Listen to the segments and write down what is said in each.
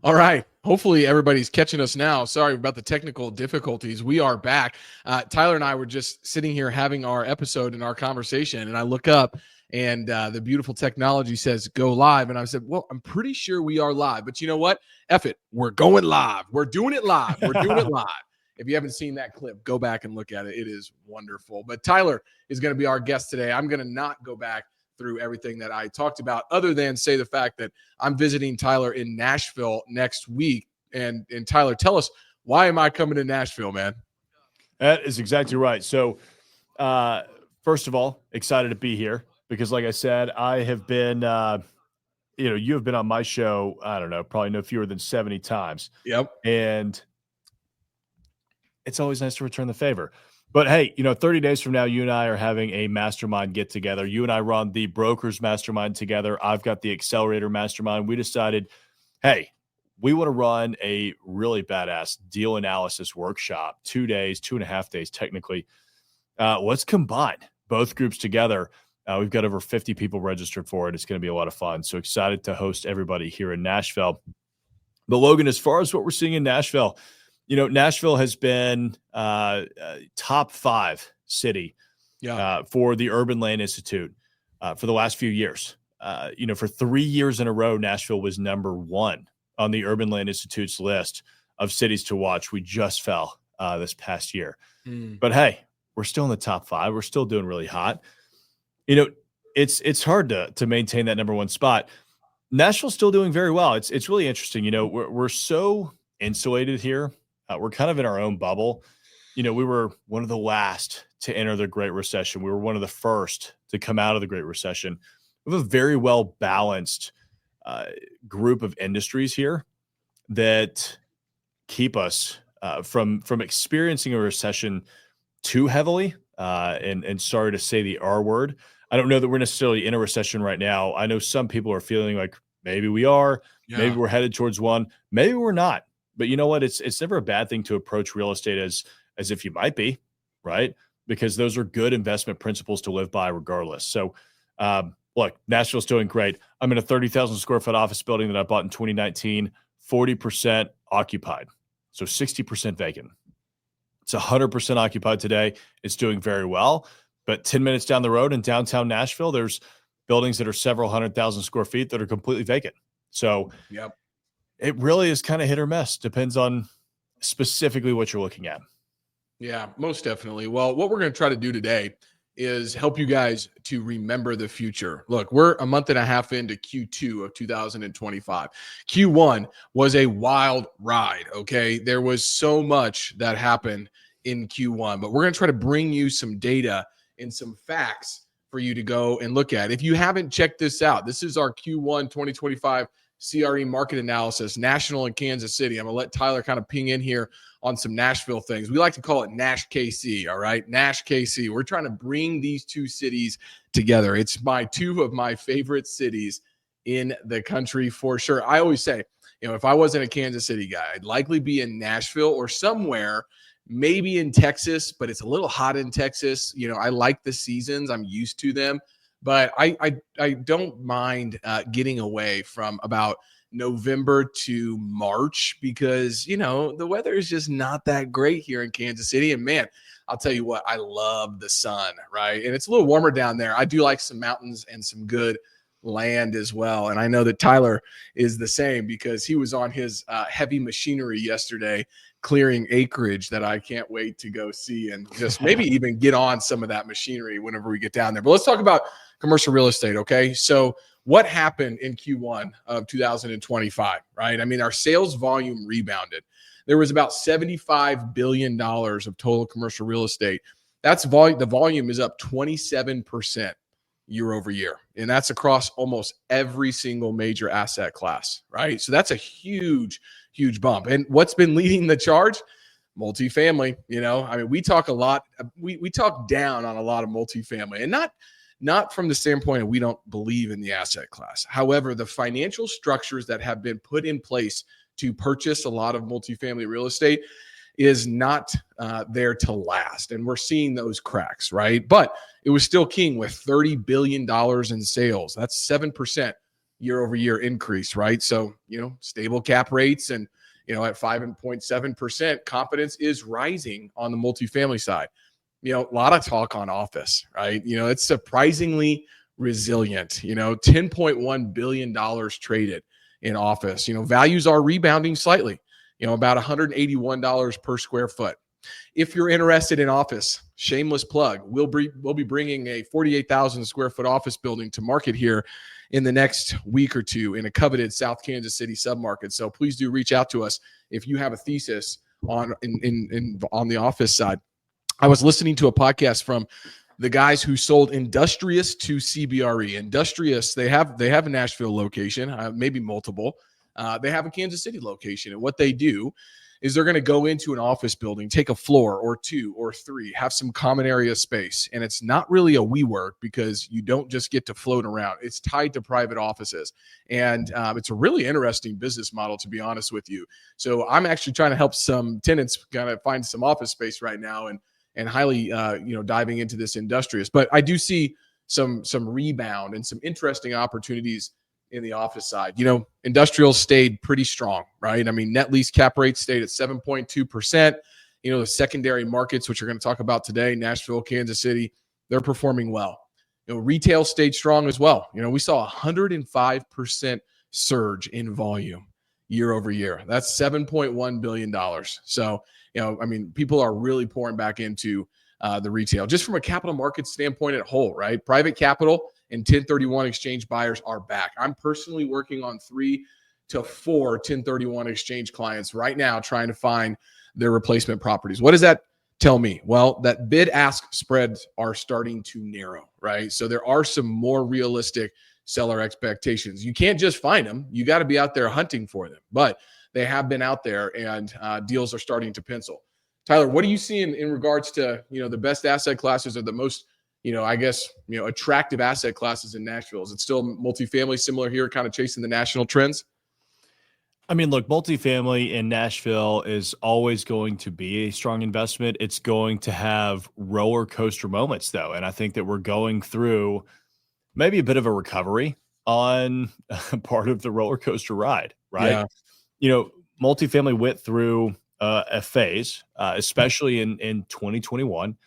All right. Hopefully everybody's catching us now. Sorry about the technical difficulties. We are back. Tyler and I were just sitting here having our episode and our conversation, and I look up and the beautiful technology says go live. And I said, well, I'm pretty sure we are live. But you know what? F it. We're going live. We're doing it live. We're doing it live. If you haven't seen that clip, go back and look at it. It is wonderful. But Tyler is going to be our guest today. I'm going to not go back through everything that I talked about, other than say the fact that I'm visiting Tyler in Nashville next week. And Tyler, tell us, why am I coming to Nashville, man? That is exactly right. So, first of all, excited to be here because, like I said, I have been, you have been on my show, I don't know, probably no fewer than 70 times. Yep. And it's always nice to return the favor. But hey, 30 days from now, you and I are having a mastermind get together. You and I run the brokers mastermind together. I've got the accelerator mastermind. We decided, hey, we want to run a really badass deal analysis workshop, 2 days, 2.5 days, technically. Let's combine both groups together. We've got over 50 people registered for it. It's going to be a lot of fun. So excited to host everybody here in Nashville. But Logan, as far as what we're seeing in Nashville, Nashville has been top 5 city for the Urban Land Institute for the last few years. For 3 years in a row, Nashville was number 1 on the Urban Land Institute's list of cities to watch. We just fell this past year. But hey, we're still in the top 5. We're still doing really hot. It's hard to maintain that number 1 spot. Nashville's still doing very well. It's really interesting. We're so insulated here. We're kind of in our own bubble. We were one of the last to enter the Great Recession. We were one of the first to come out of the Great Recession. We have a very well-balanced group of industries here that keep us from experiencing a recession too heavily. And sorry to say the R word. I don't know that we're necessarily in a recession right now. I know some people are feeling like maybe we are, maybe we're headed towards one, maybe we're not. But you know what? It's never a bad thing to approach real estate as if you might be, right? Because those are good investment principles to live by regardless. So, look, Nashville's doing great. I'm in a 30,000 square foot office building that I bought in 2019, 40% occupied. So 60% vacant. It's 100% occupied today. It's doing very well. But 10 minutes down the road in downtown Nashville, there's buildings that are several 100,000 square feet that are completely vacant. So, it really is kind of hit or miss. Depends on specifically what you're looking at. Yeah, most definitely. Well, what we're going to try to do today is help you guys to remember the future. Look, we're a month and a half into Q2 of 2025. Q1 was a wild ride, okay? There was so much that happened in Q1, but we're going to try to bring you some data and some facts for you to go and look at. If you haven't checked this out, this is our Q1 2025 CRE market analysis, national in Kansas City. I'm going to let Tyler kind of ping in here on some Nashville things. We like to call it Nash KC, all right? Nash KC. We're trying to bring these two cities together. It's two of my favorite cities in the country for sure. I always say, if I wasn't a Kansas City guy, I'd likely be in Nashville or somewhere, maybe in Texas, but it's a little hot in Texas. I like the seasons. I'm used to them. But I don't mind getting away from about November to March because, the weather is just not that great here in Kansas City. And, man, I'll tell you what, I love the sun, right? And it's a little warmer down there. I do like some mountains and some good land as well. And I know that Tyler is the same because he was on his heavy machinery yesterday clearing acreage that I can't wait to go see and just maybe even get on some of that machinery whenever we get down there. But let's talk about commercial real estate, okay? So what happened in Q1 of 2025, right? I mean, our sales volume rebounded. There was about $75 billion of total commercial real estate. The volume is up 27% year over year. And that's across almost every single major asset class, right? So that's a huge bump. And what's been leading the charge? Multifamily. We talk a lot. We talk down on a lot of multifamily, and not from the standpoint of we don't believe in the asset class. However, the financial structures that have been put in place to purchase a lot of multifamily real estate is not there to last. And we're seeing those cracks, right? But it was still king with $30 billion in sales. That's 7% year over year increase, right? So, stable cap rates and, at 5.7%, confidence is rising on the multifamily side. A lot of talk on office, right? It's surprisingly resilient, $10.1 billion traded in office. Values are rebounding slightly, about $181 per square foot. If you're interested in office, shameless plug, we'll be bringing a 48,000 square foot office building to market here in the next week or two in a coveted South Kansas City submarket. So please do reach out to us if you have a thesis on the office side. I was listening to a podcast from the guys who sold Industrious to CBRE. Industrious, they have a Nashville location, maybe multiple. They have a Kansas City location, and what they do is they're going to go into an office building, take a floor or two or three, have some common area space. And it's not really a WeWork because you don't just get to float around. It's tied to private offices. And it's a really interesting business model, to be honest with you. So I'm actually trying to help some tenants kind of find some office space right now and highly, diving into this Industrious. But I do see some rebound and some interesting opportunities in the office side. Industrial stayed pretty strong, right? I mean, net lease cap rate stayed at 7.2%. The secondary markets, which we're going to talk about today, Nashville, Kansas City, they're performing well. Retail stayed strong as well. We saw 105% surge in volume year over year. That's $7.1 billion. So, people are really pouring back into the retail, just from a capital market standpoint at whole, right? Private capital and 1031 exchange buyers are back. I'm personally working on 3 to 4 1031 exchange clients right now trying to find their replacement properties. What does that tell me? Well, that bid-ask spreads are starting to narrow, right? So there are some more realistic seller expectations. You can't just find them. You got to be out there hunting for them. But they have been out there, and deals are starting to pencil. Tyler, what are you seeing in regards to, the best asset classes or the most, attractive asset classes in Nashville? Is it still multifamily similar here, kind of chasing the national trends? I mean, look, multifamily in Nashville is always going to be a strong investment. It's going to have roller coaster moments, though. And I think that we're going through maybe a bit of a recovery on part of the roller coaster ride, right? Yeah. Multifamily went through a phase, especially in 2021,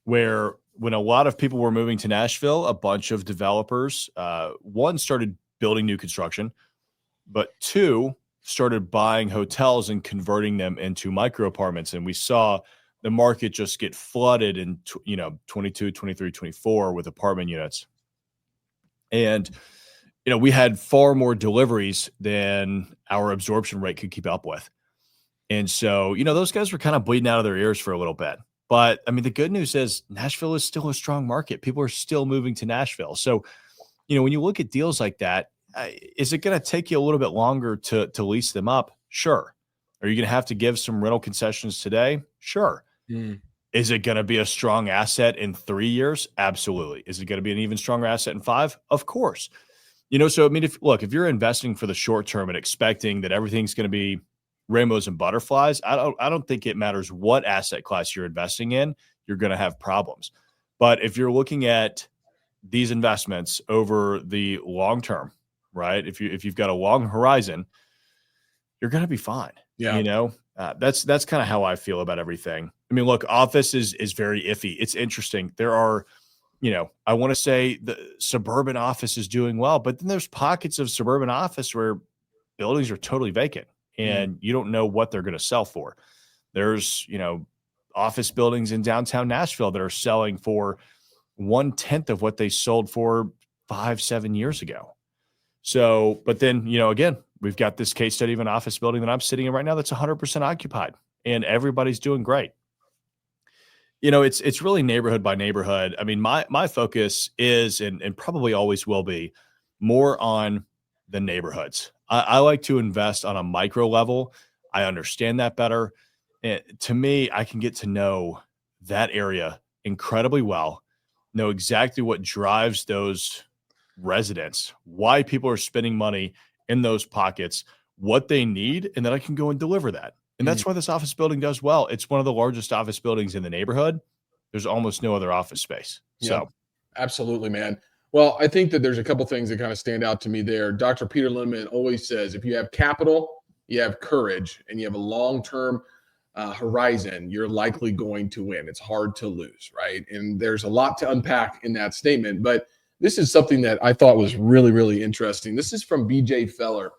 where when a lot of people were moving to Nashville, a bunch of developers, one, started building new construction, but two, started buying hotels and converting them into micro apartments. And we saw the market just get flooded in 22, 23, 24 with apartment units. And we had far more deliveries than our absorption rate could keep up with. And so, those guys were kind of bleeding out of their ears for a little bit. But I mean, the good news is Nashville is still a strong market. People are still moving to Nashville. So, when you look at deals like that, is it going to take you a little bit longer to lease them up? Sure. Are you going to have to give some rental concessions today? Sure. Is it going to be a strong asset in 3 years? Absolutely. Is it going to be an even stronger asset in 5? Of course. So I mean, if you're investing for the short term and expecting that everything's going to be rainbows and butterflies, I don't think it matters what asset class you're investing in, you're going to have problems. But if you're looking at these investments over the long term, right? If you've got a long horizon, you're going to be fine. Yeah. That's kind of how I feel about everything. I mean, look, office is very iffy. It's interesting. There are, I want to say the suburban office is doing well, but then there's pockets of suburban office where buildings are totally vacant and you don't know what they're going to sell for. There's, office buildings in downtown Nashville that are selling for 1/10 of what they sold for 5-7 years ago. So, but then, again, we've got this case study of an office building that I'm sitting in right now that's 100% occupied and everybody's doing great. It's really neighborhood by neighborhood. I mean, my focus is, and probably always will be, more on the neighborhoods. I like to invest on a micro level. I understand that better. And to me, I can get to know that area incredibly well, know exactly what drives those residents, why people are spending money in those pockets, what they need, and then I can go and deliver that. And that's why this office building does well. It's one of the largest office buildings in the neighborhood. There's almost no other office space. Yeah, So absolutely, man. Well, I think that there's a couple things that kind of stand out to me there. Dr. Peter Lindemann always says if you have capital, you have courage, and you have a long-term horizon, you're likely going to win. It's hard to lose, right? And there's a lot to unpack in that statement, but this is something that I thought was really, really interesting. This is from BJ Feller.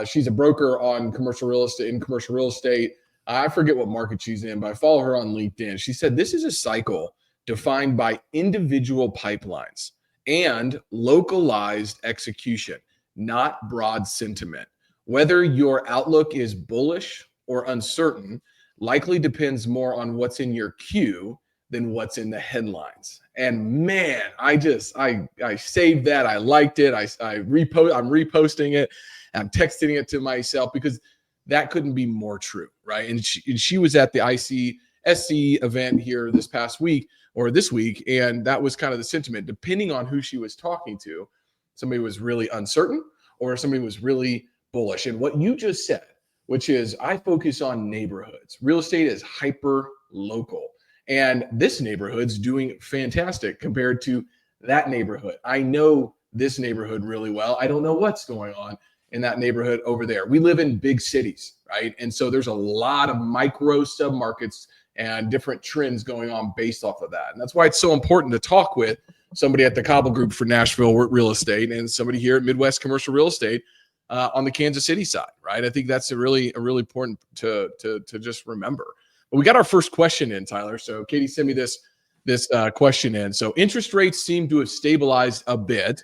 She's a broker on commercial real estate. I forget what market she's in, but I follow her on LinkedIn. She said this is a cycle defined by individual pipelines and localized execution, not broad sentiment. Whether your outlook is bullish or uncertain likely depends more on what's in your queue than what's in the headlines. And man, I saved that. I liked it. I'm reposting it. I'm texting it to myself because that couldn't be more true, right? And she was at the ICSC event here this week, and that was kind of the sentiment. Depending on who she was talking to, somebody was really uncertain or somebody was really bullish. And what you just said, which is I focus on neighborhoods. Real estate is hyper local. And this neighborhood's doing fantastic compared to that neighborhood. I know this neighborhood really well. I don't know what's going on in that neighborhood over there. We live in big cities, right? And so there's a lot of micro submarkets and different trends going on based off of that. And that's why it's so important to talk with somebody at the Cauble Group for Nashville Real Estate and somebody here at Midwest Commercial Real Estate on the Kansas City side, right? I think that's a really important to just remember. But we got our first question in, Tyler. So Katie sent me this question in. So interest rates seem to have stabilized a bit.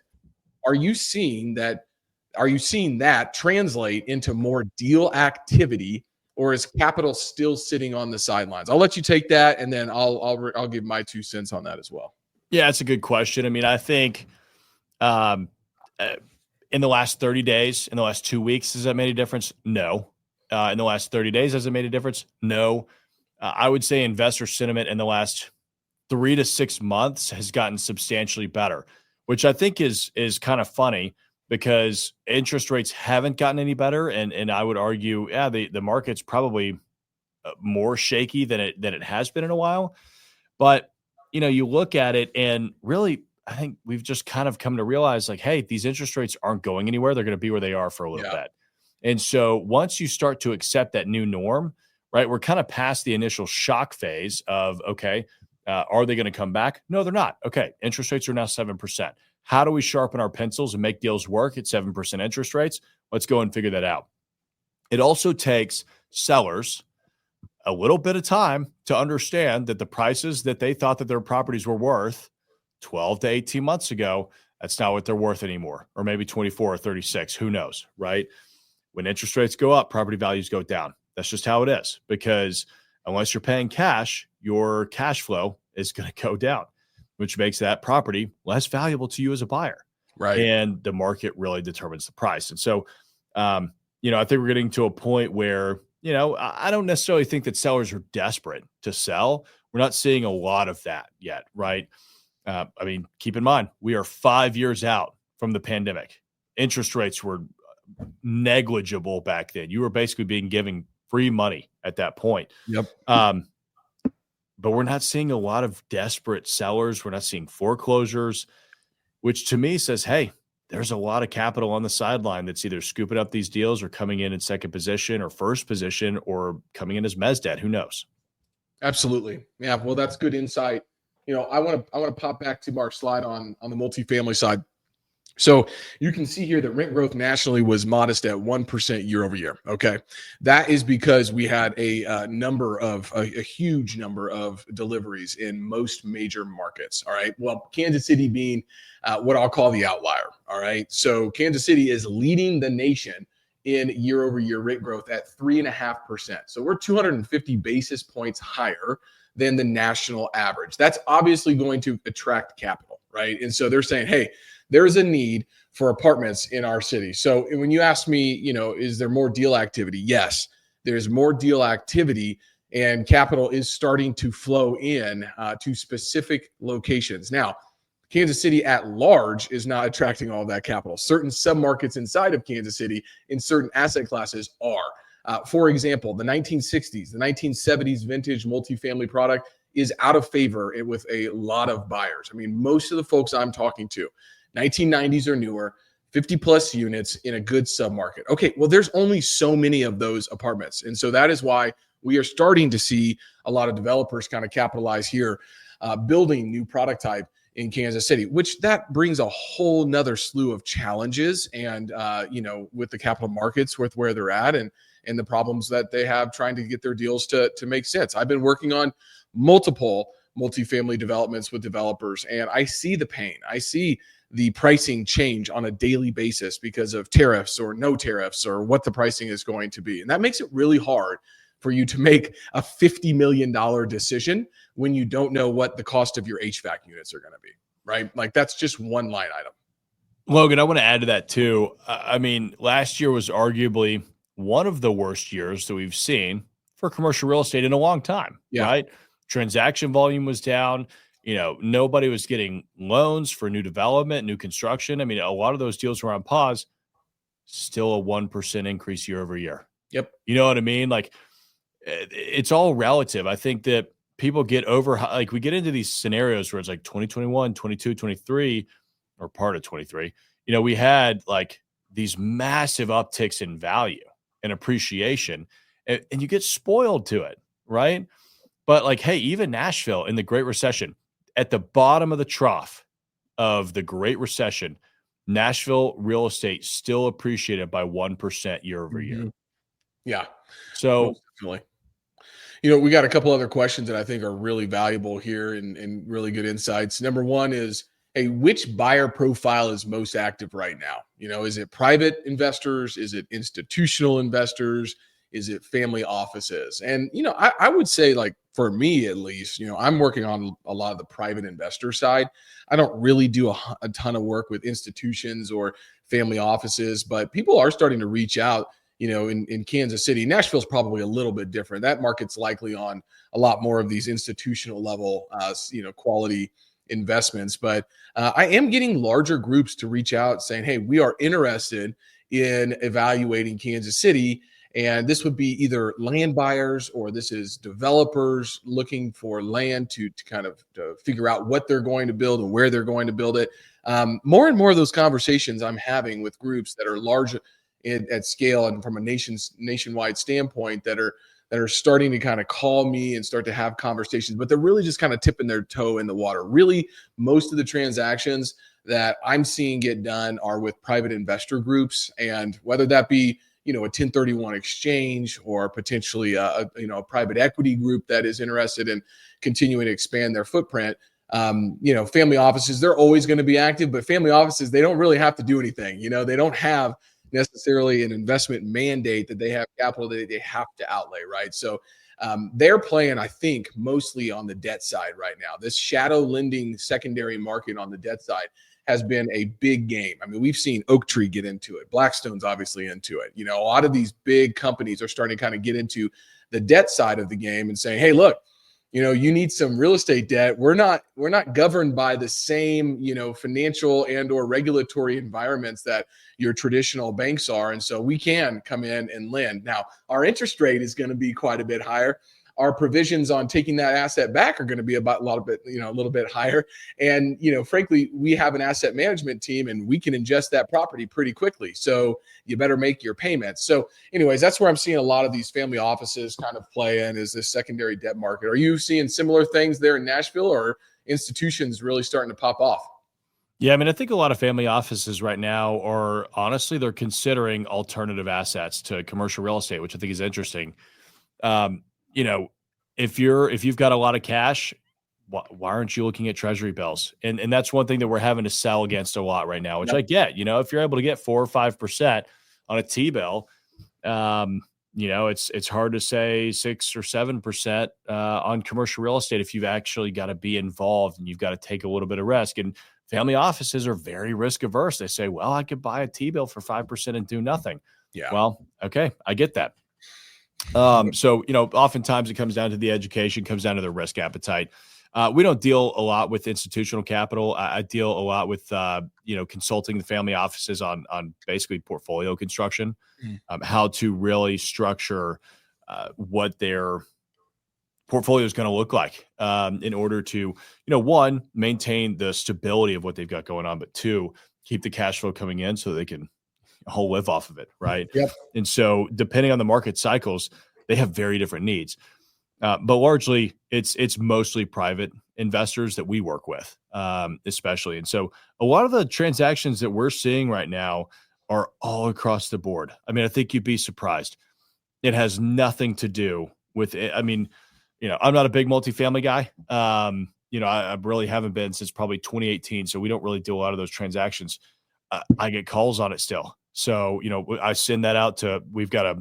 Are you seeing that translate into more deal activity, or is capital still sitting on the sidelines? I'll let you take that, and then I'll give my 2 cents on that as well. Yeah, it's a good question. I mean, I think in the last 30 days, in the last 2 weeks, has that made a difference? No. In the last 30 days, has it made a difference? No. I would say investor sentiment in the last 3 to 6 months has gotten substantially better, which I think is kind of funny because interest rates haven't gotten any better. And I would argue, the market's probably more shaky than it has been in a while. But, you look at it and really, I think we've just kind of come to realize like, hey, these interest rates aren't going anywhere. They're going to be where they are for a little bit. And so once you start to accept that new norm, right, we're kind of past the initial shock phase of, okay, are they going to come back? No, they're not. Okay, interest rates are now 7%. How do we sharpen our pencils and make deals work at 7% interest rates? Let's go and figure that out. It also takes sellers a little bit of time to understand that the prices that they thought that their properties were worth 12 to 18 months ago, that's not what they're worth anymore, or maybe 24 or 36, who knows, right? When interest rates go up, property values go down. That's just how it is, because unless you're paying cash, your cash flow is going to go down, which makes that property less valuable to you as a buyer. Right. And the market really determines the price. And so, I think we're getting to a point where, I don't necessarily think that sellers are desperate to sell. We're not seeing a lot of that yet, right? Keep in mind, we are 5 years out from the pandemic. Interest rates were negligible back then. You were basically being given free money at that point. Yep. But we're not seeing a lot of desperate sellers. We're not seeing foreclosures, which to me says, hey, there's a lot of capital on the sideline that's either scooping up these deals or coming in second position or first position or coming in as mezz debt. Who knows? Absolutely. Yeah. Well, that's good insight. I want to pop back to our slide on the multifamily side. So you can see here that rent growth nationally was modest at 1% year over year. Okay. That is because we had a huge number of deliveries in most major markets. All right. Well, Kansas City being what I'll call the outlier. All right. So Kansas City is leading the nation in year over year rent growth at 3.5%. So we're 250 basis points higher than the national average. That's obviously going to attract capital, right? And so they're saying, hey, there is a need for apartments in our city. So when you ask me, is there more deal activity? Yes, there's more deal activity, and capital is starting to flow in to specific locations. Now, Kansas City at large is not attracting all that capital. Certain submarkets inside of Kansas City in certain asset classes are. For example, the 1960s, the 1970s vintage multifamily product is out of favor with a lot of buyers. I mean, most of the folks I'm talking to, 1990s or newer, 50 plus units in a good submarket. Okay, well, there's only so many of those apartments. And so that is why we are starting to see a lot of developers kind of capitalize here, building new product type in Kansas City, which that brings a whole nother slew of challenges. And, with the capital markets with where they're at and the problems that they have trying to get their deals to make sense. I've been working on multiple multifamily developments with developers, and I see the pain. I see the pricing change on a daily basis because of tariffs or no tariffs or what the pricing is going to be. And that makes it really hard for you to make a $50 million decision when you don't know what the cost of your HVAC units are going to be, right? Like that's just one line item. Logan, I want to add to that too. I mean, last year was arguably one of the worst years that we've seen for commercial real estate in a long time, right? Transaction volume was down. Nobody was getting loans for new development, new construction. I mean, a lot of those deals were on pause. Still a 1% increase year over year. Yep. You know what I mean? Like, it's all relative. I think that people get we get into these scenarios where it's like 2021, 22, 23, or part of 23. We had like these massive upticks in value and appreciation, and you get spoiled to it, right? But like, hey, even Nashville in the Great Recession, at the bottom of the trough of the Great Recession, Nashville real estate still appreciated by 1% year over year. Yeah. So definitely. We got a couple other questions that I think are really valuable here and really good insights. Number one is, hey, which buyer profile is most active right now? Is it private investors? Is it institutional investors? Is it family offices? And, I would say, like, for me at least, I'm working on a lot of the private investor side. I don't really do a ton of work with institutions or family offices, but people are starting to reach out. In Kansas City. Nashville's probably a little bit different. That market's likely on a lot more of these institutional level, quality investments. But I am getting larger groups to reach out saying, hey, we are interested in evaluating Kansas City. And this would be either land buyers or this is developers looking for land to figure out what they're going to build and where they're going to build it. More and more of those conversations I'm having with groups that are large at scale and from a nationwide standpoint that are starting to kind of call me and start to have conversations, but they're really just kind of tipping their toe in the water. Really, most of the transactions that I'm seeing get done are with private investor groups, and whether that be a 1031 exchange or potentially a private equity group that is interested in continuing to expand their footprint. Family offices, they're always going to be active, but family offices, they don't really have to do anything. They don't have necessarily an investment mandate that they have capital that they have to outlay, right? So they're playing, I think, mostly on the debt side right now. This shadow lending secondary market on the debt side has been a big game. I mean, we've seen Oaktree get into it. Blackstone's obviously into it. A lot of these big companies are starting to kind of get into the debt side of the game and saying, hey, look, you need some real estate debt. We're not governed by the same, financial and or regulatory environments that your traditional banks are. And so we can come in and lend. Now, our interest rate is going to be quite a bit higher. Our provisions on taking that asset back are going to be a little bit higher. And, frankly, we have an asset management team and we can ingest that property pretty quickly. So you better make your payments. So anyways, that's where I'm seeing a lot of these family offices kind of play in, is this secondary debt market. Are you seeing similar things there in Nashville, or institutions really starting to pop off? Yeah, I mean, I think a lot of family offices right now are honestly, they're considering alternative assets to commercial real estate, which I think is interesting. If you've got a lot of cash, why aren't you looking at treasury bills? And that's one thing that we're having to sell against a lot right now, which I get. If you're able to get 4 or 5% on a T-bill, it's hard to say 6 or 7% on commercial real estate if you've actually got to be involved and you've got to take a little bit of risk. And family offices are very risk averse. They say, well, I could buy a T-bill for 5% and do nothing. Yeah. Well, okay, I get that. So, oftentimes it comes down to the education, comes down to the risk appetite. We don't deal a lot with institutional capital. I deal a lot with, consulting the family offices on basically portfolio construction, how to really structure what their portfolio is going to look like in order to, one, maintain the stability of what they've got going on, but two, keep the cash flow coming in so they can whole live off of it, right? Yep. And so depending on the market cycles, they have very different needs. But largely, it's mostly private investors that we work with, especially. And so a lot of the transactions that we're seeing right now are all across the board. I mean, I think you'd be surprised. It has nothing to do with it. I mean, I'm not a big multifamily guy. I really haven't been since probably 2018. So we don't really do a lot of those transactions. I get calls on it still. So, I send that out to, we've got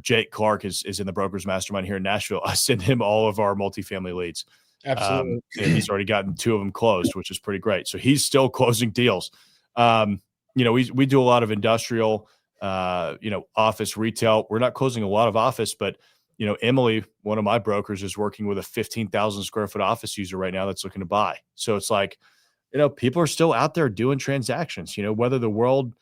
Jake Clark is in the Brokers Mastermind here in Nashville. I send him all of our multifamily leads. Absolutely. And he's already gotten 2 of them closed, which is pretty great. So he's still closing deals. We do a lot of industrial, office retail. We're not closing a lot of office, but Emily, one of my brokers, is working with a 15,000 square foot office user right now that's looking to buy. So it's like, people are still out there doing transactions, whether the world,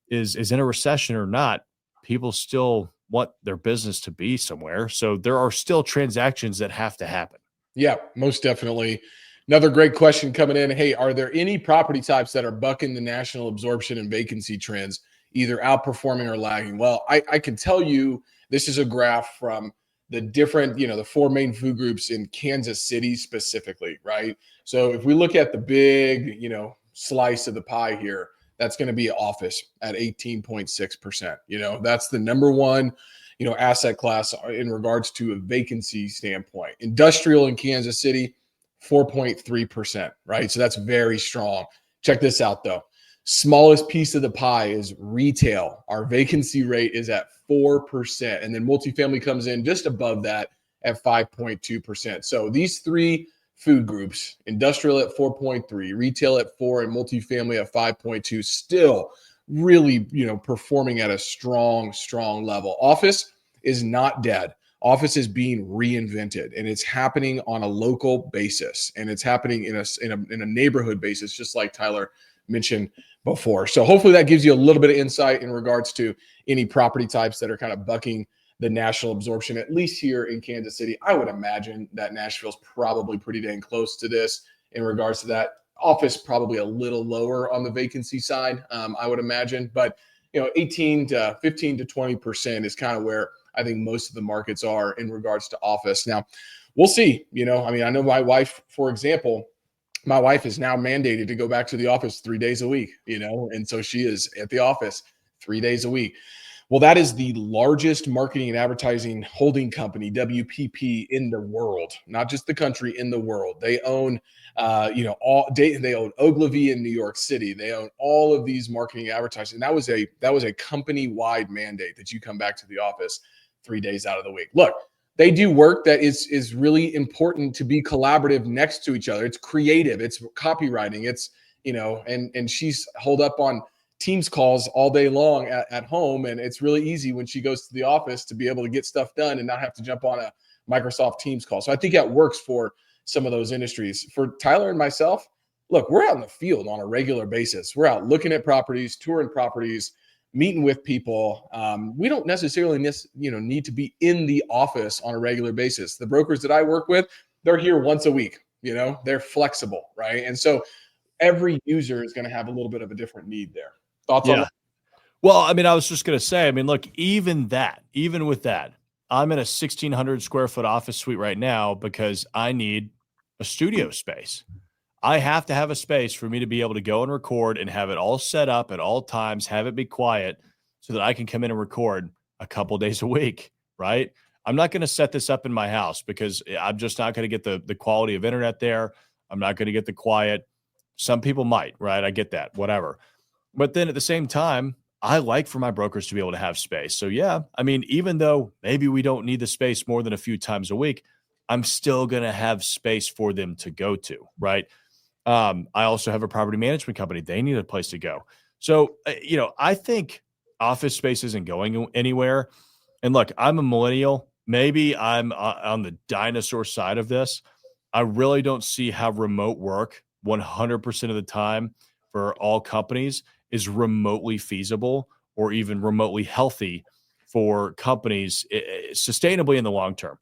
is in a recession or not, people still want their business to be somewhere. So there are still transactions that have to happen. Yeah, most definitely. Another great question coming in. Hey, are there any property types that are bucking the national absorption and vacancy trends, either outperforming or lagging? Well, I can tell you this is a graph from the different, the 4 main food groups in Kansas City specifically, right? So if we look at the big, slice of the pie here, that's going to be office at 18.6%. That's the number one, asset class in regards to a vacancy standpoint. Industrial in Kansas City, 4.3%, right? So that's very strong. Check this out though. Smallest piece of the pie is retail. Our vacancy rate is at 4%. And then multifamily comes in just above that at 5.2%. So these 3 food groups, industrial at 4.3, retail at 4, and multifamily at 5.2, still really, performing at a strong level. Office is not dead. Office is being reinvented, and it's happening on a local basis, and it's happening in a neighborhood basis, just like Tyler mentioned before. So hopefully that gives you a little bit of insight in regards to any property types that are kind of bucking the national absorption, at least here in Kansas City. I would imagine that Nashville's probably pretty dang close to this in regards to that. Office probably a little lower on the vacancy side, I would imagine. But, 18 to 15 to 20% is kind of where I think most of the markets are in regards to office. Now, we'll see. I know my wife, for example, my wife is now mandated to go back to the office 3 days a week, and so she is at the office 3 days a week. Well, that is the largest marketing and advertising holding company, WPP, in the world, not just the country, in the world. They own, they own Ogilvy in New York City. They own all of these marketing and advertising. That was a company-wide mandate that you come back to the office 3 days out of the week. Look, they do work that is really important to be collaborative next to each other. It's creative. It's copywriting. It's, and she's holed up on Teams calls all day long at home. And it's really easy when she goes to the office to be able to get stuff done and not have to jump on a Microsoft Teams call. So I think that works for some of those industries. For Tyler and myself, look, we're out in the field on a regular basis. We're out looking at properties, touring properties, meeting with people. We don't necessarily need to be in the office on a regular basis. The brokers that I work with, they're here once a week. They're flexible, right? And so every user is going to have a little bit of a different need there. Thoughts on that? Well, I was just going to say, look, even with that, I'm in a 1,600 square foot office suite right now because I need a studio space. I have to have a space for me to be able to go and record and have it all set up at all times, have it be quiet so that I can come in and record a couple days a week, right? I'm not going to set this up in my house because I'm just not going to get the quality of internet there. I'm not going to get the quiet. Some people might, right? I get that, whatever. But then at the same time, I like for my brokers to be able to have space. So yeah, even though maybe we don't need the space more than a few times a week, I'm still going to have space for them to go to, right? I also have a property management company. They need a place to go. So, I think office space isn't going anywhere. And look, I'm a millennial. Maybe I'm on the dinosaur side of this. I really don't see how remote work 100% of the time for all companies is remotely feasible or even remotely healthy for companies sustainably in the long term.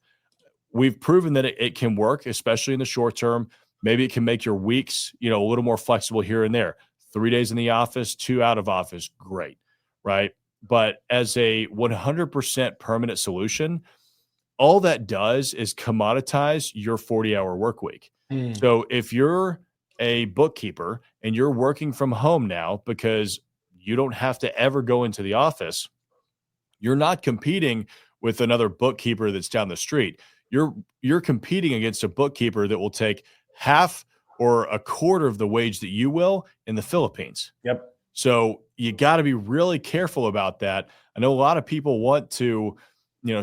We've proven that it can work, especially in the short term. Maybe it can make your weeks, a little more flexible here and there. 3 days in the office, 2 out of office, great, right? But as a 100% permanent solution, all that does is commoditize your 40-hour work week. So if you're a bookkeeper and you're working from home now because you don't have to ever go into the office, you're not competing with another bookkeeper that's down the street. You're competing against a bookkeeper that will take half or a quarter of the wage that you will in the Philippines. Yep. So you got to be really careful about that. I know a lot of people want to,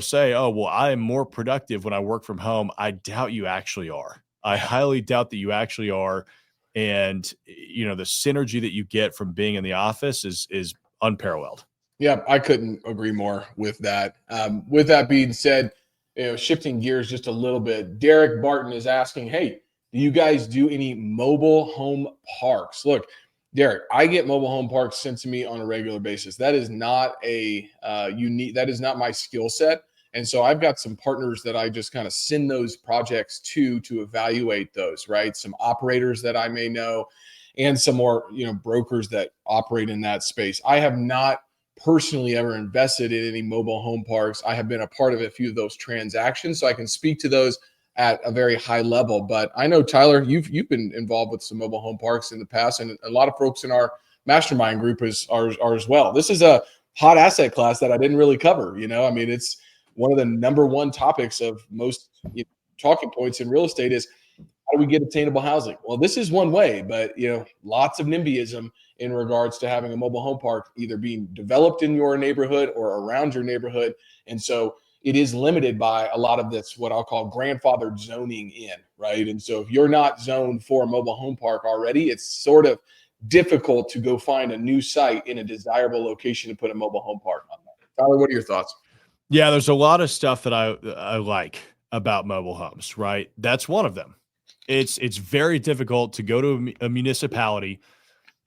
say, oh, well, I am more productive when I work from home. I doubt you actually are. I highly doubt that you actually are. And, the synergy that you get from being in the office is unparalleled. Yeah, I couldn't agree more with that. With that being said, shifting gears just a little bit, Derek Barton is asking, hey, do you guys do any mobile home parks? Look, Derek, I get mobile home parks sent to me on a regular basis. That is not that is not my skill set. And so I've got some partners that I just kind of send those projects to evaluate those, right? Some operators that I may know and some more, brokers that operate in that space. I have not personally ever invested in any mobile home parks. I have been a part of a few of those transactions, so I can speak to those at a very high level. But I know, Tyler, you've been involved with some mobile home parks in the past, and a lot of folks in our mastermind group are as well. This is a hot asset class that I didn't really cover. It's one of the number one topics of most talking points in real estate is how do we get attainable housing? Well, this is one way, but lots of NIMBYism in regards to having a mobile home park either being developed in your neighborhood or around your neighborhood. And so it is limited by a lot of this, what I'll call grandfathered zoning in, right? And so if you're not zoned for a mobile home park already, it's sort of difficult to go find a new site in a desirable location to put a mobile home park on. Tyler, what are your thoughts? Yeah, there's a lot of stuff that I like about mobile homes, right? That's one of them. It's very difficult to go to a municipality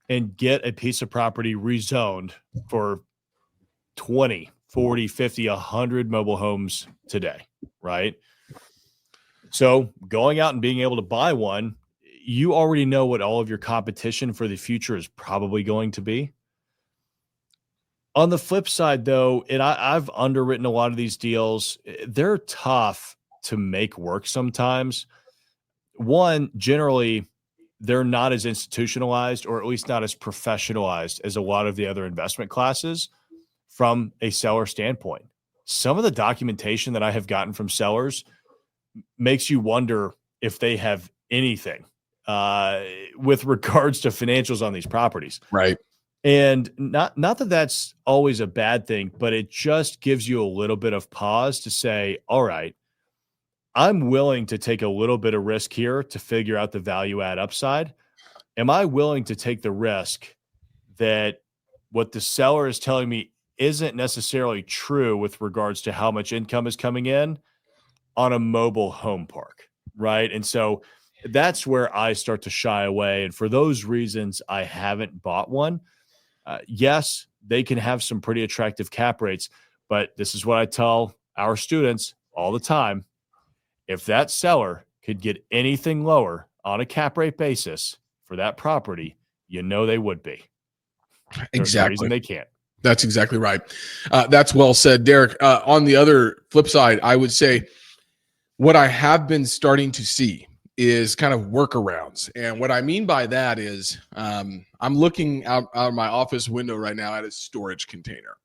and get a piece of property rezoned for 20, 40, 50, 100 mobile homes today, right? So going out and being able to buy one, you already know what all of your competition for the future is probably going to be. On the flip side, though, and I've underwritten a lot of these deals, they're tough to make work sometimes. One, generally, they're not as institutionalized or at least not as professionalized as a lot of the other investment classes from a seller standpoint. Some of the documentation that I have gotten from sellers makes you wonder if they have anything with regards to financials on these properties. Right. And not that that's always a bad thing, but it just gives you a little bit of pause to say, all right, I'm willing to take a little bit of risk here to figure out the value add upside. Am I willing to take the risk that what the seller is telling me isn't necessarily true with regards to how much income is coming in on a mobile home park, right? And so that's where I start to shy away. And for those reasons, I haven't bought one. Yes, they can have some pretty attractive cap rates, but this is what I tell our students all the time. If that seller could get anything lower on a cap rate basis for that property, they would be. There's no reason they can't. That's exactly right. That's well said, Derek. On the other flip side, I would say what I have been starting to see is kind of workarounds. And what I mean by that is I'm looking out of my office window right now at a storage container.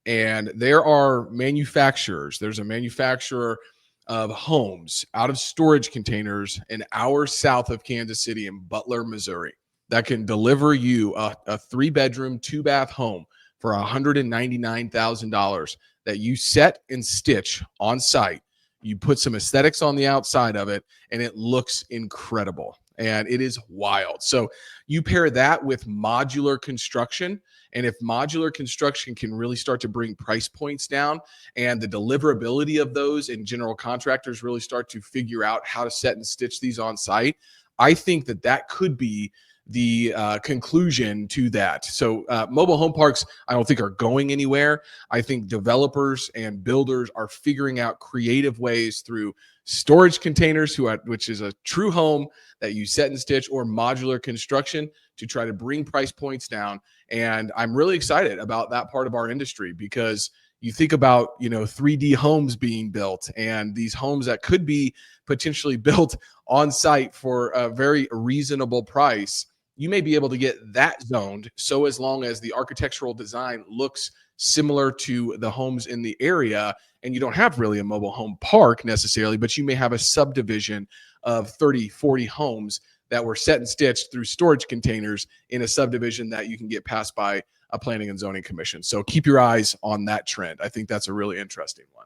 And there are manufacturers. There's a manufacturer of homes out of storage containers an hour south of Kansas City in Butler, Missouri, that can deliver you a 3-bedroom, 2-bath home for $199,000 that you set and stitch on site. You put some aesthetics on the outside of it, and it looks incredible. And it is wild. So you pair that with modular construction. And if modular construction can really start to bring price points down and the deliverability of those, and general contractors really start to figure out how to set and stitch these on site, I think that could be the conclusion to that. So mobile home parks, I don't think are going anywhere. I think developers and builders are figuring out creative ways through storage containers, which is a true home that you set and stitch, or modular construction to try to bring price points down. And I'm really excited about that part of our industry, because you think about, 3D homes being built, and these homes that could be potentially built on site for a very reasonable price. You may be able to get that zoned. So as long as the architectural design looks similar to the homes in the area, and you don't have really a mobile home park necessarily, but you may have a subdivision of 30, 40 homes that were set and stitched through storage containers in a subdivision that you can get passed by a planning and zoning commission. So keep your eyes on that trend. I think that's a really interesting one.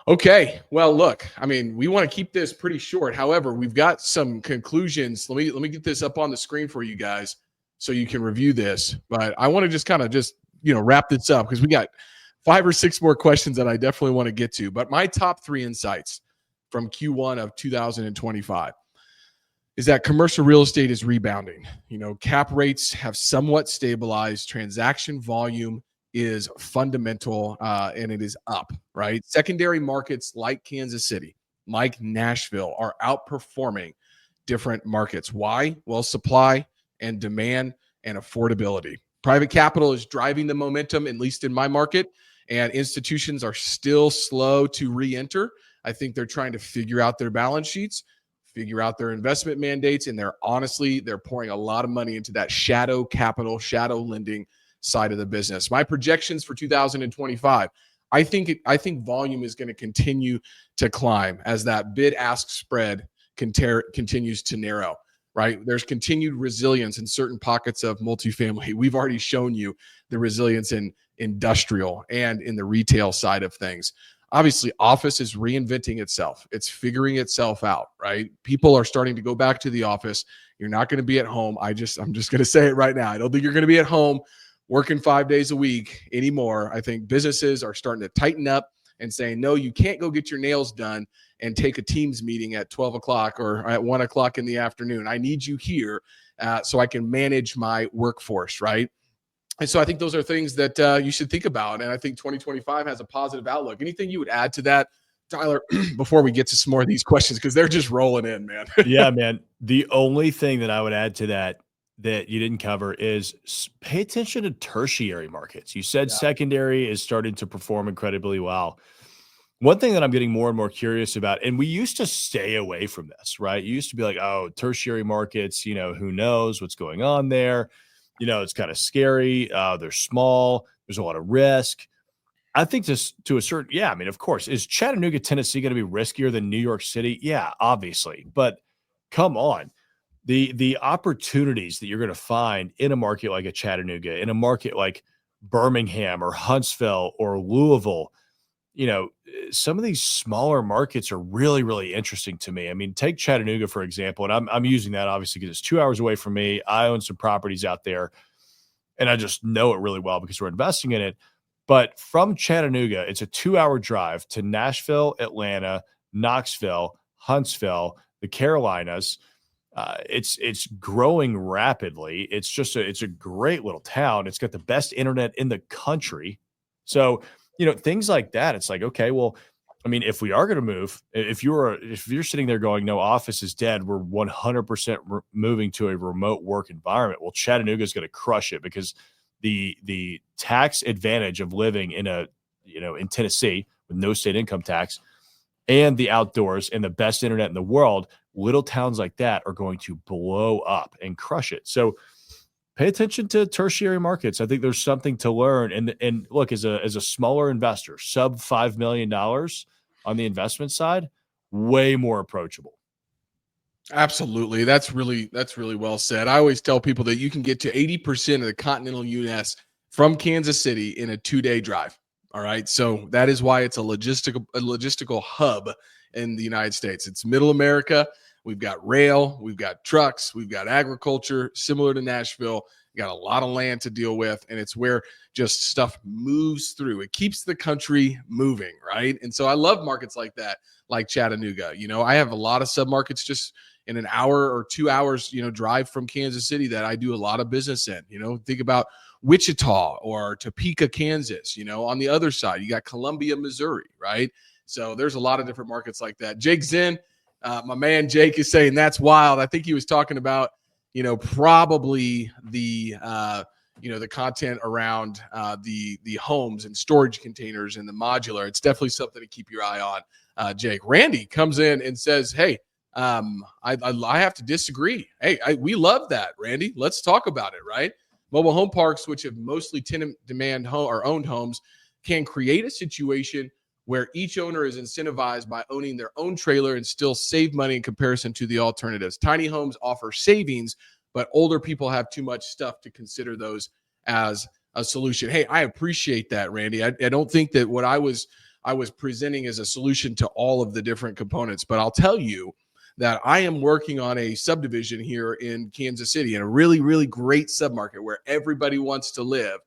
Okay, well, look, I mean, we want to keep this pretty short. However, we've got some conclusions. Let me get this up on the screen for you guys so you can review this. But I want to just kind of wrap this up, because we got 5 or 6 more questions that I definitely want to get to. But my top 3 insights from Q1 of 2025 is that commercial real estate is rebounding. Cap rates have somewhat stabilized. Transaction volume is fundamental, and it is up, right? Secondary markets like Kansas City, like Nashville, are outperforming different markets. Why? Well, supply and demand and affordability. Private capital is driving the momentum, at least in my market, and institutions are still slow to re-enter. I think they're trying to figure out their balance sheets, figure out their investment mandates, and they're pouring a lot of money into that shadow capital, shadow lending side of the business. My projections for 2025, I think volume is going to continue to climb as that bid-ask spread continues to narrow, right? There's continued resilience in certain pockets of multifamily. We've already shown you the resilience in industrial and in the retail side of things. Obviously, office is reinventing itself. It's figuring itself out, right? People are starting to go back to the office. You're not going to be at home. I'm just going to say it right now. I don't think you're going to be at home working 5 days a week anymore. I think businesses are starting to tighten up and saying, no, you can't go get your nails done and take a Teams meeting at 12 o'clock or at 1 o'clock in the afternoon. I need you here so I can manage my workforce, right? And so I think those are things that you should think about. And I think 2025 has a positive outlook. Anything you would add to that, Tyler, before we get to some more of these questions, because they're just rolling in, man. Yeah, man. The only thing that I would add to that you didn't cover is pay attention to tertiary markets. You said secondary is starting to perform incredibly well. One thing that I'm getting more and more curious about, and we used to stay away from this, right? You used to be like, oh, tertiary markets, who knows what's going on there? It's kind of scary. They're small. There's a lot of risk. I think to a certain, of course, is Chattanooga, Tennessee going to be riskier than New York City? Yeah, obviously. But come on. The opportunities that you're going to find in a market like a Chattanooga, in a market like Birmingham or Huntsville or Louisville, some of these smaller markets are really, really interesting to me. I mean, take Chattanooga, for example, and I'm using that obviously because it's 2 hours away from me. I own some properties out there, and I just know it really well because we're investing in it. But from Chattanooga, it's a 2-hour drive to Nashville, Atlanta, Knoxville, Huntsville, the Carolinas. It's growing rapidly. It's a great little town. It's got the best internet in the country. So, things like that. It's like, okay, well, I mean, if we are going to move, if you're sitting there going, no, office is dead, we're 100% moving to a remote work environment. Well, Chattanooga is going to crush it because the tax advantage of living in Tennessee with no state income tax and the outdoors and the best internet in the world, little towns like that are going to blow up and crush it. So pay attention to tertiary markets. I think there's something to learn. And look, as a smaller investor, sub $5 million on the investment side, way more approachable. Absolutely. That's really well said. I always tell people that you can get to 80% of the continental US from Kansas City in a 2-day drive. All right. So that is why it's a logistical hub in the United States. It's middle America. We've got rail, we've got trucks, we've got agriculture, similar to Nashville. We got a lot of land to deal with, and it's where just stuff moves through. It keeps the country moving, right? And so I love markets like that, like Chattanooga. I have a lot of submarkets just in an hour or 2 hours, drive from Kansas City that I do a lot of business in. Think about Wichita or Topeka, Kansas. On the other side, you got Columbia, Missouri, right? So there's a lot of different markets like that. Jake Zinn, my man Jake, is saying that's wild. I think he was talking about, probably the the content around the homes and storage containers and the modular. It's definitely something to keep your eye on. Jake. Randy comes in and says, hey, I have to disagree. Hey, we love that, Randy. Let's talk about it, right? Mobile home parks, which have mostly tenant demand or owned homes, can create a situation where each owner is incentivized by owning their own trailer and still save money in comparison to the alternatives. Tiny homes offer savings, but older people have too much stuff to consider those as a solution. Hey, I appreciate that, Randy. I don't think that what I was presenting as a solution to all of the different components, but I'll tell you that I am working on a subdivision here in Kansas City, in a really, really great submarket where everybody wants to live.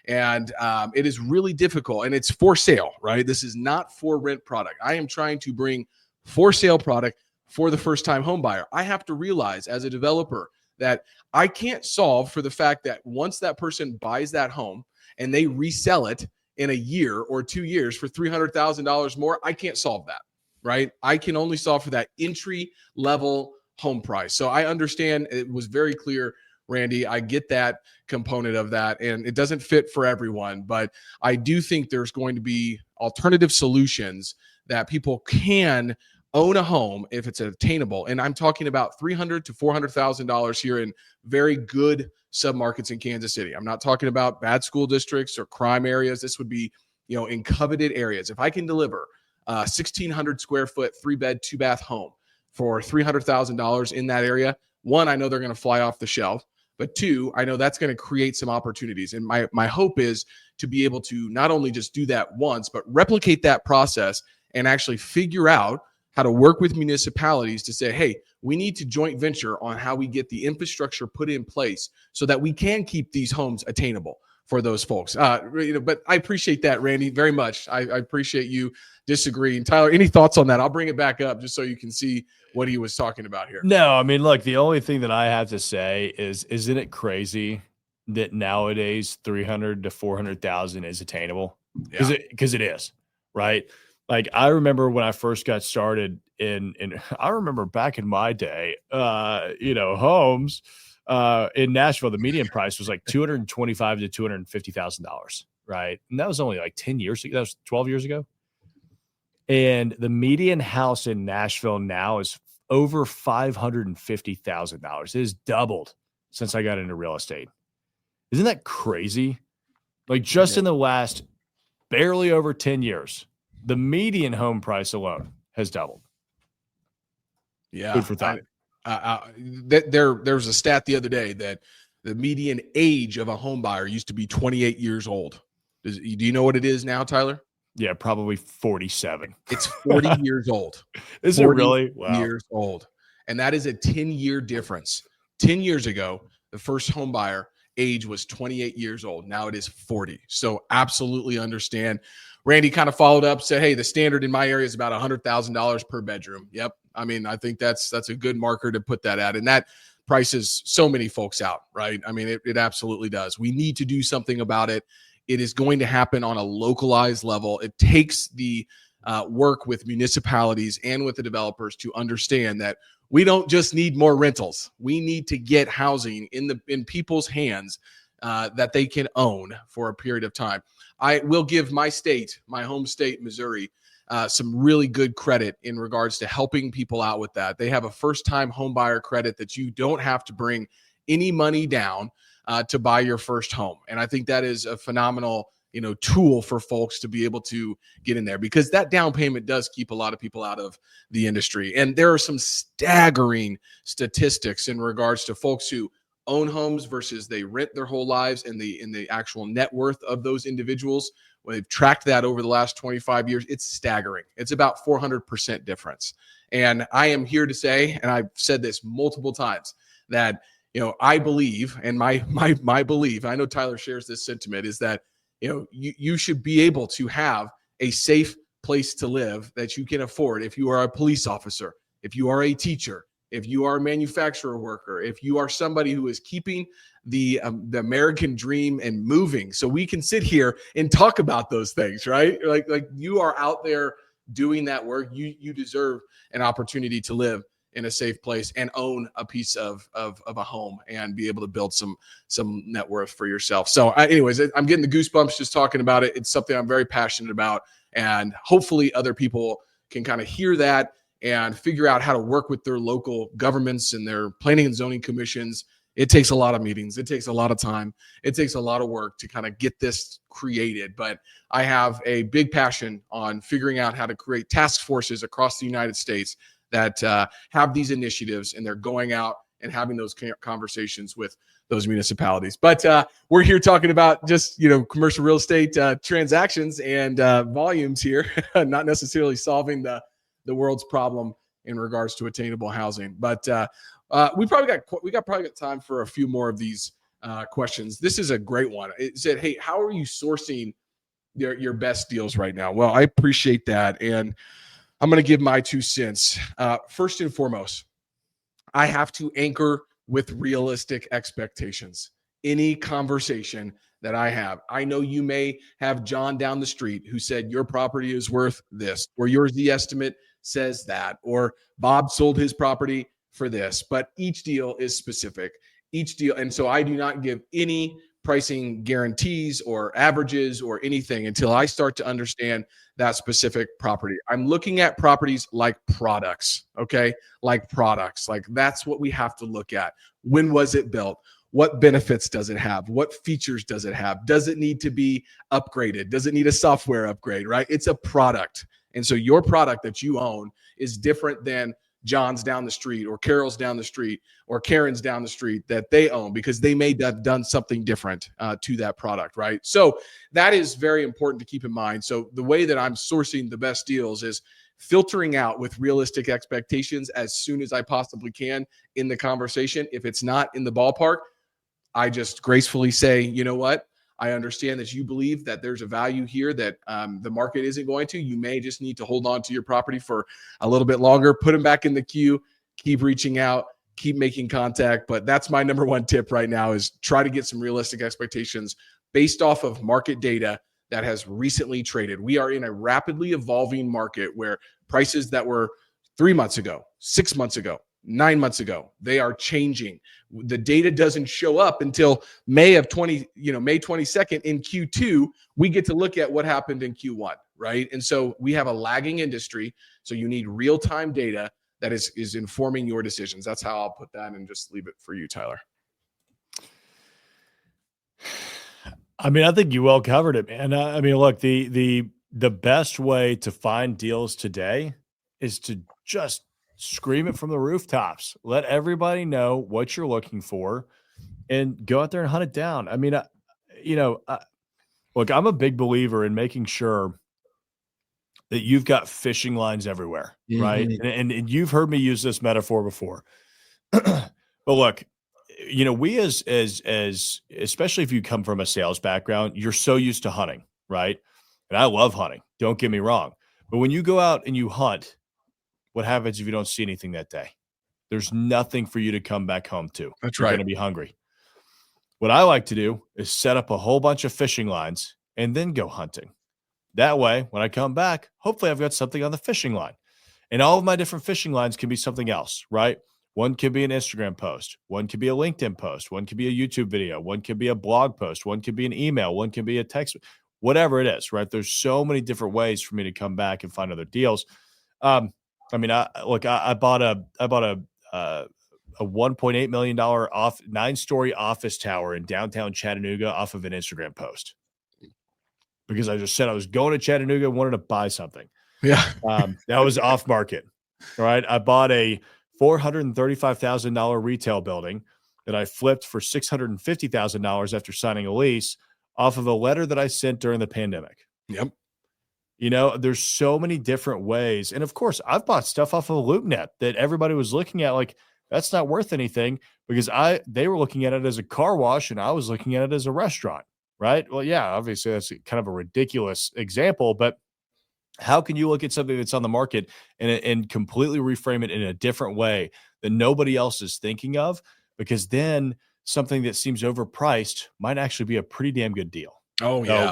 And it is really difficult, and it's for sale, right? This is not for rent product. I am trying to bring for sale product for the first-time home buyer. I have to realize as a developer that I can't solve for the fact that once that person buys that home and they resell it in a year or 2 years for $300,000 more, I can't solve that, right? I can only solve for that entry-level home price. So I understand it was very clear, Randy. I get that component of that, and it doesn't fit for everyone, but I do think there's going to be alternative solutions that people can own a home if it's attainable. And I'm talking about $300,000 to $400,000 here in very good submarkets in Kansas City. I'm not talking about bad school districts or crime areas. This would be, in coveted areas. If I can deliver a 1,600 square foot, 3-bed, 2-bath home for $300,000 in that area, one, I know they're going to fly off the shelf. But two, I know that's going to create some opportunities. And my hope is to be able to not only just do that once, but replicate that process and actually figure out how to work with municipalities to say, hey, we need to joint venture on how we get the infrastructure put in place so that we can keep these homes attainable for those folks. But I appreciate that, Randy, very much. I appreciate you disagreeing. Tyler, any thoughts on that? I'll bring it back up just so you can see what he was talking about here. No, I mean, look, the only thing that I have to say is, isn't it crazy that nowadays 300 to 400,000 is attainable? Because it is, right? Like, I remember when I first got started I remember back in my day, homes in Nashville, the median price was like $225,000 to $250,000, right? And that was only like 10 years ago. That was 12 years ago. And the median house in Nashville now is over $550,000. It has doubled since I got into real estate. Isn't that crazy? Like, just in the last barely over 10 years, the median home price alone has doubled. Yeah. Good for thought. There was a stat the other day that the median age of a home buyer used to be 28 years old. Do you know what it is now, Tyler? Yeah, probably 47. It's 40 years old. Is it really? Wow. Years old. And that is a 10-year difference. 10 years ago, the first home buyer age was 28 years old. Now it is 40. So absolutely understand. Randy kind of followed up, said, hey, the standard in my area is about $100,000 per bedroom. Yep. I mean, I think that's a good marker to put that at. And that prices so many folks out, right? I mean, it absolutely does. We need to do something about it. It is going to happen on a localized level. It takes the work with municipalities and with the developers to understand that we don't just need more rentals. We need to get housing in people's hands that they can own for a period of time. I will give my home state, Missouri, some really good credit in regards to helping people out with that. They have a first-time home buyer credit that you don't have to bring any money down to buy your first home. And I think that is a phenomenal, tool for folks to be able to get in there, because that down payment does keep a lot of people out of the industry. And there are some staggering statistics in regards to folks who own homes versus they rent their whole lives, and the actual net worth of those individuals. When they've tracked that over the last 25 years, it's staggering. It's about 400% difference. And I am here to say, and I've said this multiple times, that I believe, and my belief, I know Tyler shares this sentiment, is that you should be able to have a safe place to live that you can afford. If you are a police officer, if you are a teacher, if you are a manufacturer worker, if you are somebody who is keeping the American dream and moving, so we can sit here and talk about those things, right? Like you are out there doing that work, you deserve an opportunity to live in a safe place and own a piece of a home and be able to build some net worth for yourself. So anyways, I'm getting the goosebumps just talking about it. It's something I'm very passionate about, and hopefully other people can kind of hear that and figure out how to work with their local governments and their planning and zoning commissions. It takes a lot of meetings. It takes a lot of time. It takes a lot of work to kind of get this created. But I have a big passion on figuring out how to create task forces across the United States that have these initiatives, and they're going out and having those conversations with those municipalities. But we're here talking about just, commercial real estate transactions and volumes here, not necessarily solving the world's problem in regards to attainable housing. But we probably got time for a few more of these questions. This is a great one. It said, hey, how are you sourcing your best deals right now? Well, I appreciate that. And I'm going to give my 2 cents. First and foremost, I have to anchor with realistic expectations. Any conversation that I have, I know you may have John down the street who said your property is worth this, or your Z estimate says that, or Bob sold his property for this, but each deal is specific. Each deal. And so I do not give any pricing guarantees or averages or anything until I start to understand that specific property. I'm looking at properties like products, okay? Like products. Like that's what we have to look at. When was it built? What benefits does it have? What features does it have? Does it need to be upgraded? Does it need a software upgrade, right? It's a product. And so your product that you own is different than John's down the street or Carol's down the street or Karen's down the street that they own, because they may have done something different to that product, right? So that is very important to keep in mind. So the way that I'm sourcing the best deals is filtering out with realistic expectations as soon as I possibly can in the conversation. If it's not in the ballpark, I just gracefully say, you know what? I understand that you believe that there's a value here that the market isn't going to. You may just need to hold on to your property for a little bit longer, put them back in the queue, keep reaching out, keep making contact. But that's my number one tip right now, is try to get some realistic expectations based off of market data that has recently traded. We are in a rapidly evolving market where prices that were 3 months ago, 6 months ago, 9 months ago, they are changing. The data doesn't show up until May 22nd in Q2. We get to look at what happened in Q1, right? And so we have a lagging industry. So you need real-time data that is informing your decisions. That's how I'll put that, and just leave it for you, Tyler. I mean, I think you well covered it, man. I mean, look, the best way to find deals today is to just scream it from the rooftops. Let everybody know what you're looking for and go out there and hunt it down. I mean, look, I'm a big believer in making sure that you've got fishing lines everywhere, right? And you've heard me use this metaphor before. But look, we as especially if you come from a sales background, you're so used to hunting, right? And I love hunting. Don't get me wrong. But when you go out and you hunt, what happens if you don't see anything that day? There's nothing for you to come back home to. That's You're right. going to be hungry. What I like to do is set up a whole bunch of fishing lines and then go hunting. That way, when I come back, hopefully I've got something on the fishing line. And all of my different fishing lines can be something else, right? One could be an Instagram post. One could be a LinkedIn post. One could be a YouTube video. One could be a blog post. One could be an email. One could be a text, whatever it is, right? There's so many different ways for me to come back and find other deals. I mean, I bought a $1.8 million 9-story office tower in downtown Chattanooga off of an Instagram post, because I just said I was going to Chattanooga and wanted to buy something. Yeah. That was off market. All right. I bought a $435,000 retail building that I flipped for $650,000 after signing a lease off of a letter that I sent during the pandemic. Yep. There's so many different ways. And of course, I've bought stuff off of LoopNet that everybody was looking at like, that's not worth anything, because they were looking at it as a car wash and I was looking at it as a restaurant, right? Well, yeah, obviously that's kind of a ridiculous example, but how can you look at something that's on the market and completely reframe it in a different way that nobody else is thinking of? Because then something that seems overpriced might actually be a pretty damn good deal. Oh, yeah.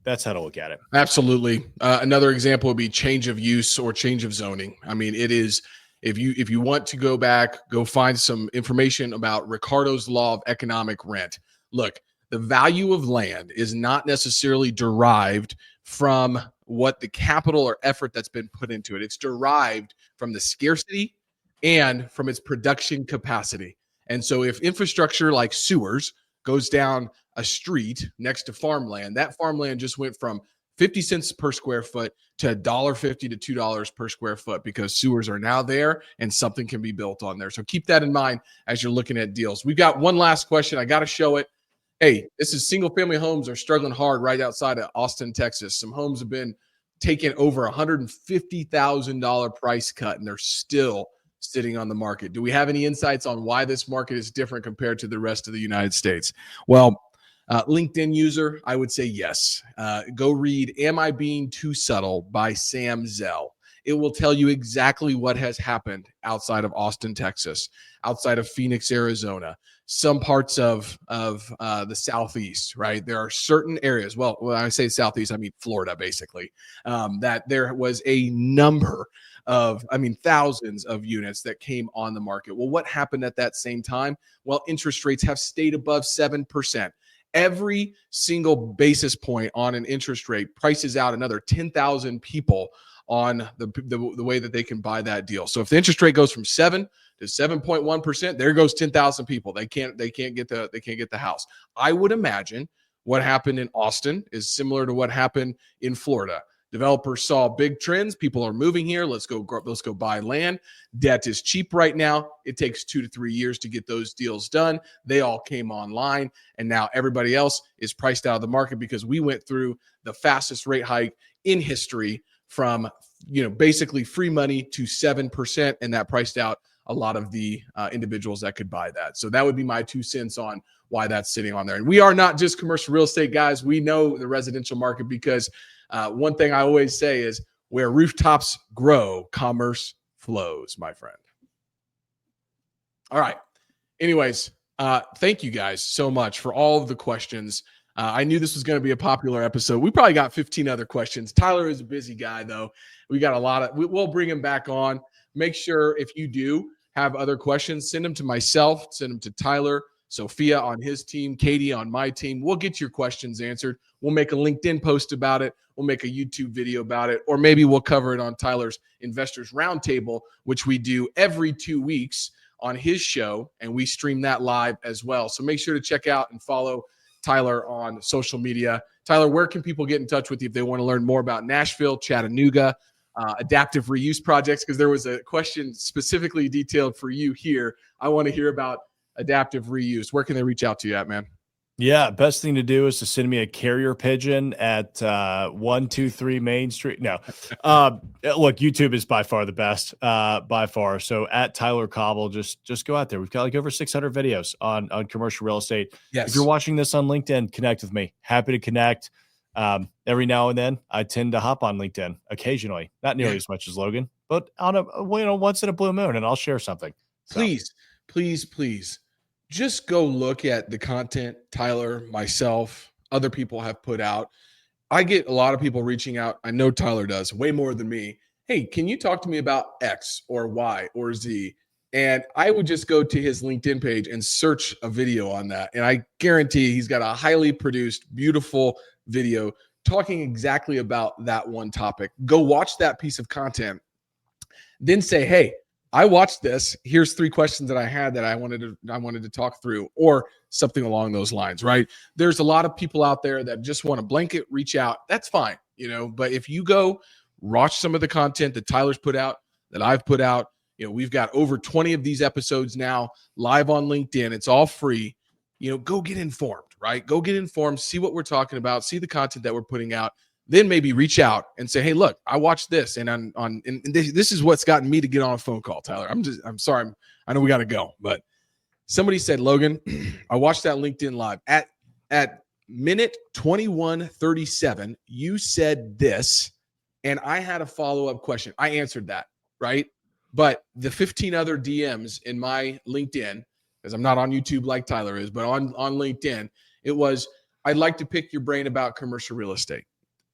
That's how to look at it. Absolutely. Another example would be change of use or change of zoning. I mean, it is, if you want to go back, go find some information about Ricardo's law of economic rent. Look, the value of land is not necessarily derived from what the capital or effort that's been put into it. It's derived from the scarcity and from its production capacity. And so if infrastructure like sewers goes down a street next to farmland, that farmland just went from 50 cents per square foot to $1.50 to $2 per square foot because sewers are now there and something can be built on there. So keep that in mind as you're looking at deals. We've got one last question. I got to show it. Hey, this is single family homes are struggling hard right outside of Austin, Texas. Some homes have been taking over $150,000 price cut and they're still sitting on the market. Do we have any insights on why this market is different compared to the rest of the United States? Well, LinkedIn user, I would say yes. Go read Am I Being Too Subtle by Sam Zell. It will tell you exactly what has happened outside of Austin, Texas, outside of Phoenix, Arizona, some parts of the Southeast, right? There are certain areas, well, when I say Southeast, I mean Florida, basically, that there was a number of, thousands of units that came on the market. Well, what happened at that same time? Well, interest rates have stayed above 7%. Every single basis point on an interest rate prices out another 10,000 people on the way that they can buy that deal. So if the interest rate goes from 7 to 7.1%, there goes 10,000 people. They can't get the house. I would imagine what happened in Austin is similar to what happened in Florida. Developers saw big trends. People are moving here. Let's go buy land. Debt is cheap right now. It takes 2 to 3 years to get those deals done. They all came online, and now everybody else is priced out of the market because we went through the fastest rate hike in history from basically free money to 7%, and that priced out a lot of the individuals that could buy that. So that would be my 2 cents on why that's sitting on there. And we are not just commercial real estate guys. We know the residential market because one thing I always say is where rooftops grow, commerce flows, my friend. All right. Anyways, thank you guys so much for all of the questions. I knew this was going to be a popular episode. We probably got 15 other questions. Tyler is a busy guy, though. We got a lot of, we'll bring him back on. Make sure if you do have other questions, send them to myself, send them to Tyler, Sophia on his team, Katie on my team. We'll get your questions answered. We'll make a LinkedIn post about it. We'll make a YouTube video about it, or maybe we'll cover it on Tyler's Investors Roundtable, which we do every 2 weeks on his show, and we stream that live as well. So make sure to check out and follow Tyler on social media. Tyler, where can people get in touch with you if they want to learn more about Nashville, Chattanooga, adaptive reuse projects? Because there was a question specifically detailed for you here. I want to hear about adaptive reuse. Where can they reach out to you at, man? Yeah, best thing to do is to send me a carrier pigeon at 123 Main Street. No, look, YouTube is by far the best, by far. So at Tyler Cauble, just go out there. We've got like over 600 videos on commercial real estate. Yes. If you're watching this on LinkedIn, connect with me. Happy to connect. Every now and then, I tend to hop on LinkedIn occasionally, not nearly as much as Logan, but on once in a blue moon, and I'll share something. So. Please. Just go look at the content Tyler, myself, other people have put out. I get a lot of people reaching out. I know Tyler does way more than me. Hey, can you talk to me about X or Y or Z? And I would just go to his LinkedIn page and search a video on that. And I guarantee he's got a highly produced, beautiful video talking exactly about that one topic. Go watch that piece of content. Then say, hey, I watched this. Here's 3 questions that I had that I wanted to talk through, or something along those lines, right? There's a lot of people out there that just want to blanket reach out. That's fine, but if you go watch some of the content that Tyler's put out, that I've put out, we've got over 20 of these episodes now live on LinkedIn. It's all free. Go get informed, right? Go get informed, see what we're talking about, see the content that we're putting out. Then maybe reach out and say, hey, look, I watched this, and this is what's gotten me to get on a phone call, Tyler. I'm sorry. I know we got to go, but somebody said, Logan, I watched that LinkedIn live at minute 21:37. You said this, and I had a follow-up question. I answered that, right? But the 15 other DMs in my LinkedIn, because I'm not on YouTube like Tyler is, but on LinkedIn, it was, I'd like to pick your brain about commercial real estate.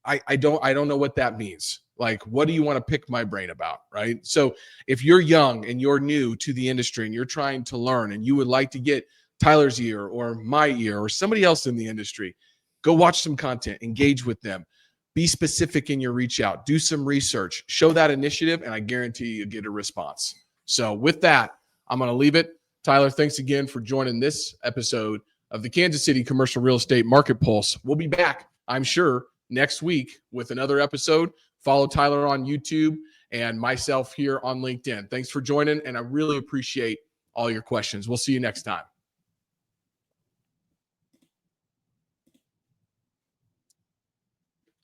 I don't know what that means. Like, what do you want to pick my brain about? Right. So if you're young and you're new to the industry and you're trying to learn and you would like to get Tyler's ear or my ear or somebody else in the industry, go watch some content, engage with them, be specific in your reach out, do some research, show that initiative, and I guarantee you get a response. So with that, I'm going to leave it. Tyler, thanks again for joining this episode of the Kansas City Commercial Real Estate Market Pulse. We'll be back, I'm sure, next week with another episode. Follow Tyler on YouTube and myself here on LinkedIn. Thanks for joining, and I really appreciate all your questions. We'll see you next time.